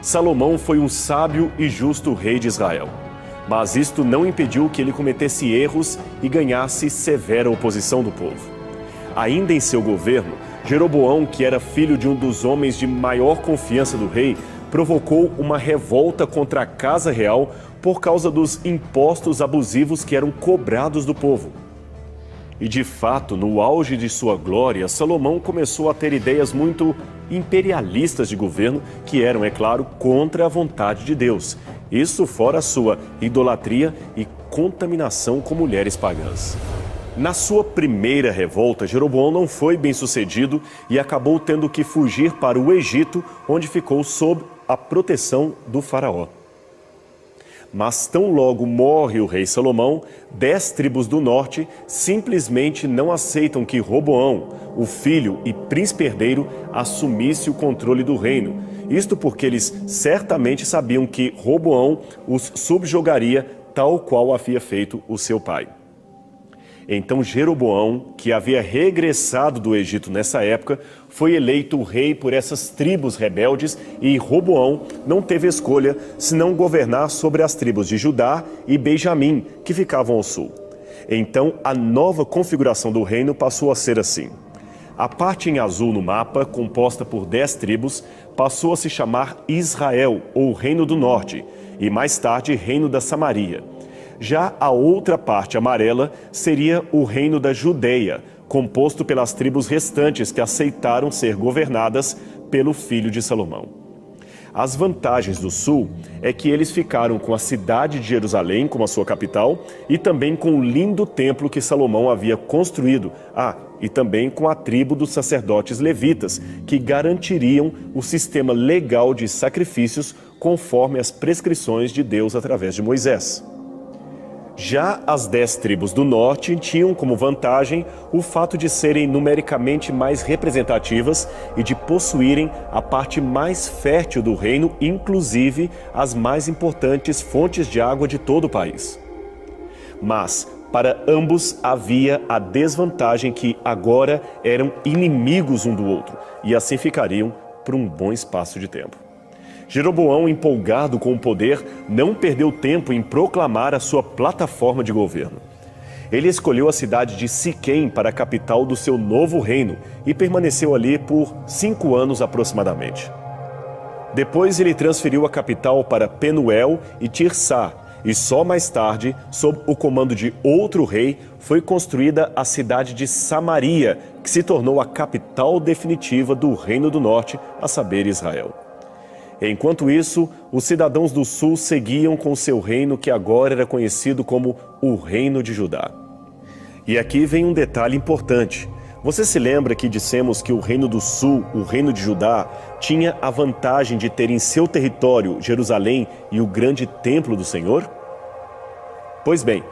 Salomão foi um sábio e justo rei de Israel. Mas isto não impediu que ele cometesse erros e ganhasse severa oposição do povo. Ainda em seu governo, Jeroboão, que era filho de um dos homens de maior confiança do rei, provocou uma revolta contra a casa real por causa dos impostos abusivos que eram cobrados do povo. E de fato, no auge de sua glória, Salomão começou a ter ideias muito imperialistas de governo, que eram, é claro, contra a vontade de Deus. Isso fora sua idolatria e contaminação com mulheres pagãs. Na sua primeira revolta, Jeroboão não foi bem sucedido e acabou tendo que fugir para o Egito, onde ficou sob a proteção do faraó. Mas tão logo morre o rei Salomão, 10 tribos do norte simplesmente não aceitam que Roboão, o filho e príncipe herdeiro, assumisse o controle do reino. Isto porque eles certamente sabiam que Roboão os subjugaria, tal qual havia feito o seu pai. Então Jeroboão, que havia regressado do Egito nessa época, foi eleito rei por essas tribos rebeldes e Roboão não teve escolha senão governar sobre as tribos de Judá e Benjamim, que ficavam ao sul. Então a nova configuração do reino passou a ser assim. A parte em azul no mapa, composta por 10 tribos, passou a se chamar Israel, ou Reino do Norte, e mais tarde Reino da Samaria. Já a outra parte amarela seria o Reino da Judeia, composto pelas tribos restantes que aceitaram ser governadas pelo filho de Salomão. As vantagens do sul é que eles ficaram com a cidade de Jerusalém como a sua capital e também com o lindo templo que Salomão havia construído. E também com a tribo dos sacerdotes levitas, que garantiriam o sistema legal de sacrifícios conforme as prescrições de Deus através de Moisés. Já as 10 tribos do norte tinham como vantagem o fato de serem numericamente mais representativas e de possuírem a parte mais fértil do reino, inclusive as mais importantes fontes de água de todo o país. Mas, para ambos havia a desvantagem que agora eram inimigos um do outro e assim ficariam por um bom espaço de tempo. Jeroboão, empolgado com o poder, não perdeu tempo em proclamar a sua plataforma de governo. Ele escolheu a cidade de Siquém para a capital do seu novo reino e permaneceu ali por 5 anos aproximadamente. Depois ele transferiu a capital para Penuel e Tirsá, e só mais tarde, sob o comando de outro rei, foi construída a cidade de Samaria, que se tornou a capital definitiva do Reino do Norte, a saber, Israel. Enquanto isso, os cidadãos do sul seguiam com seu reino, que agora era conhecido como o Reino de Judá. E aqui vem um detalhe importante. Você se lembra que dissemos que o Reino do Sul, o Reino de Judá, tinha a vantagem de ter em seu território Jerusalém e o grande templo do Senhor? Pois bem,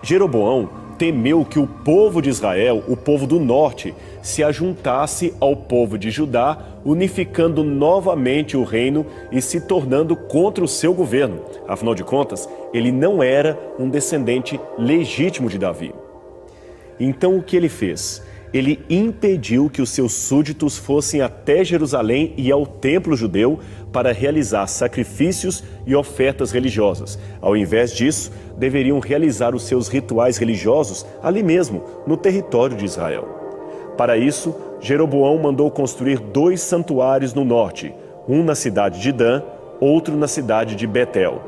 Jeroboão temeu que o povo de Israel, o povo do norte, se ajuntasse ao povo de Judá, unificando novamente o reino e se tornando contra o seu governo. Afinal de contas, ele não era um descendente legítimo de Davi. Então o que ele fez? Ele impediu que os seus súditos fossem até Jerusalém e ao templo judeu para realizar sacrifícios e ofertas religiosas. Ao invés disso, deveriam realizar os seus rituais religiosos ali mesmo, no território de Israel. Para isso, Jeroboão mandou construir 2 santuários no norte, um na cidade de Dan, outro na cidade de Betel.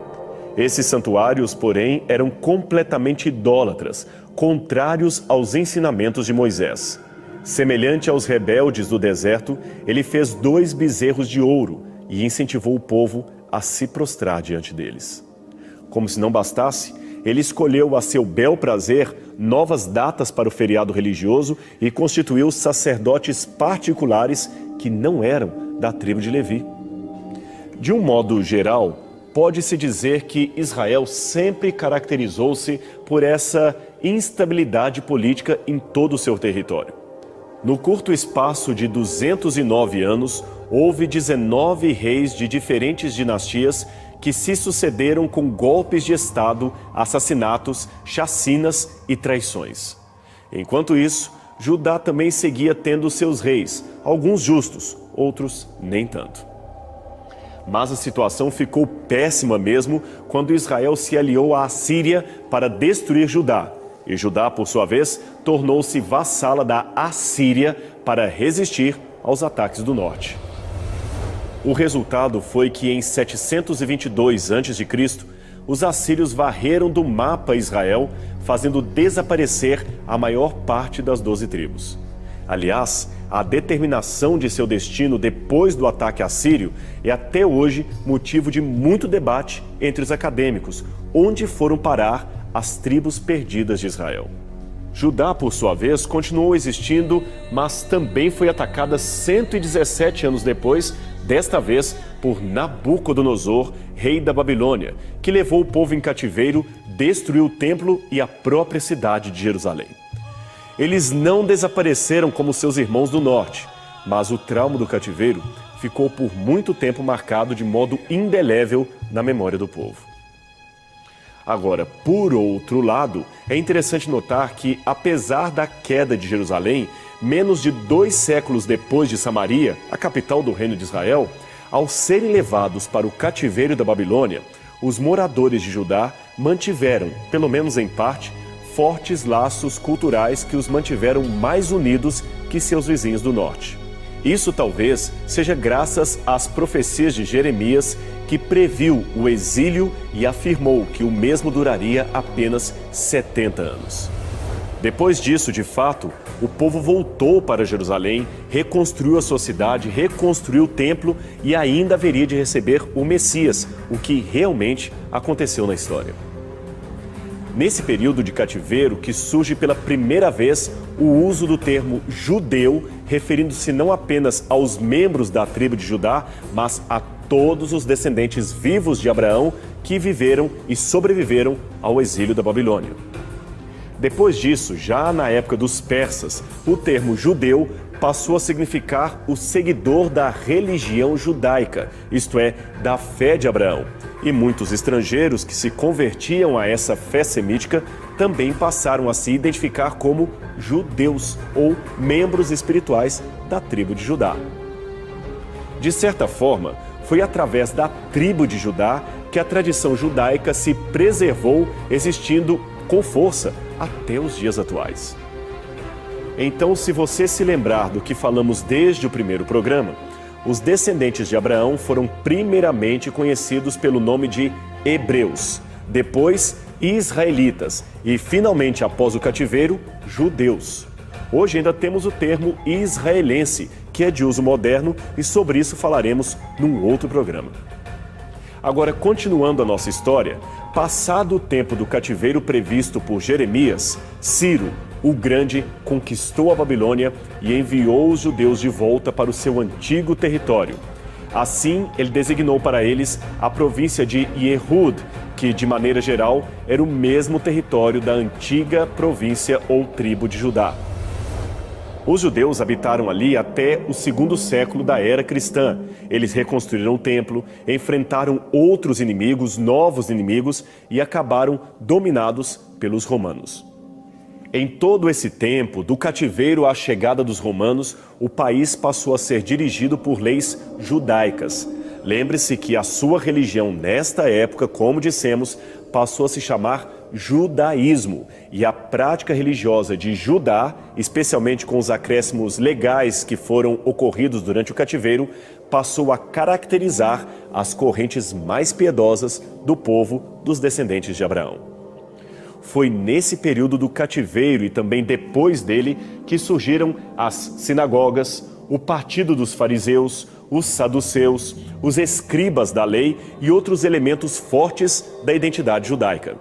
Esses santuários, porém, eram completamente idólatras, contrários aos ensinamentos de Moisés. Semelhante aos rebeldes do deserto, ele fez 2 bezerros de ouro e incentivou o povo a se prostrar diante deles. Como se não bastasse, ele escolheu a seu bel prazer novas datas para o feriado religioso e constituiu sacerdotes particulares que não eram da tribo de Levi. De um modo geral, pode-se dizer que Israel sempre caracterizou-se por essa instabilidade política em todo o seu território. No curto espaço de 209 anos, houve 19 reis de diferentes dinastias que se sucederam com golpes de Estado, assassinatos, chacinas e traições. Enquanto isso, Judá também seguia tendo seus reis, alguns justos, outros nem tanto. Mas a situação ficou péssima mesmo quando Israel se aliou à Assíria para destruir Judá. E Judá, por sua vez, tornou-se vassala da Assíria para resistir aos ataques do norte. O resultado foi que em 722 a.C., os assírios varreram do mapa Israel, fazendo desaparecer a maior parte das 12 tribos. Aliás, a determinação de seu destino depois do ataque assírio é até hoje motivo de muito debate entre os acadêmicos, onde foram parar as tribos perdidas de Israel. Judá, por sua vez, continuou existindo, mas também foi atacada 117 anos depois, desta vez por Nabucodonosor, rei da Babilônia, que levou o povo em cativeiro, destruiu o templo e a própria cidade de Jerusalém. Eles não desapareceram como seus irmãos do norte, mas o trauma do cativeiro ficou por muito tempo marcado de modo indelével na memória do povo. Agora, por outro lado, é interessante notar que, apesar da queda de Jerusalém, menos de 2 séculos depois de Samaria, a capital do reino de Israel, ao serem levados para o cativeiro da Babilônia, os moradores de Judá mantiveram, pelo menos em parte, fortes laços culturais que os mantiveram mais unidos que seus vizinhos do norte. Isso talvez seja graças às profecias de Jeremias, que previu o exílio e afirmou que o mesmo duraria apenas 70 anos. Depois disso, de fato, o povo voltou para Jerusalém, reconstruiu a sua cidade, reconstruiu o templo e ainda haveria de receber o Messias, o que realmente aconteceu na história. Nesse período de cativeiro que surge pela primeira vez o uso do termo judeu, referindo-se não apenas aos membros da tribo de Judá, mas a todos os descendentes vivos de Abraão que viveram e sobreviveram ao exílio da Babilônia. Depois disso, já na época dos persas, o termo judeu passou a significar o seguidor da religião judaica, isto é, da fé de Abraão. E muitos estrangeiros que se convertiam a essa fé semítica também passaram a se identificar como judeus ou membros espirituais da tribo de Judá. De certa forma, foi através da tribo de Judá que a tradição judaica se preservou, existindo com força até os dias atuais. Então, se você se lembrar do que falamos desde o primeiro programa, os descendentes de Abraão foram primeiramente conhecidos pelo nome de hebreus, depois israelitas e, finalmente, após o cativeiro, judeus. Hoje ainda temos o termo israelense, que é de uso moderno, e sobre isso falaremos num outro programa. Agora, continuando a nossa história, passado o tempo do cativeiro previsto por Jeremias, Ciro, o Grande, conquistou a Babilônia e enviou os judeus de volta para o seu antigo território. Assim, ele designou para eles a província de Yehud, que, de maneira geral, era o mesmo território da antiga província ou tribo de Judá. Os judeus habitaram ali até o 2º século da era cristã. Eles reconstruíram o templo, enfrentaram outros inimigos, novos inimigos, e acabaram dominados pelos romanos. Em todo esse tempo, do cativeiro à chegada dos romanos, o país passou a ser dirigido por leis judaicas. Lembre-se que a sua religião, nesta época, como dissemos, passou a se chamar judaísmo, e a prática religiosa de Judá, especialmente com os acréscimos legais que foram ocorridos durante o cativeiro, passou a caracterizar as correntes mais piedosas do povo dos descendentes de Abraão. Foi nesse período do cativeiro e também depois dele que surgiram as sinagogas, o partido dos fariseus, os saduceus, os escribas da lei e outros elementos fortes da identidade judaica.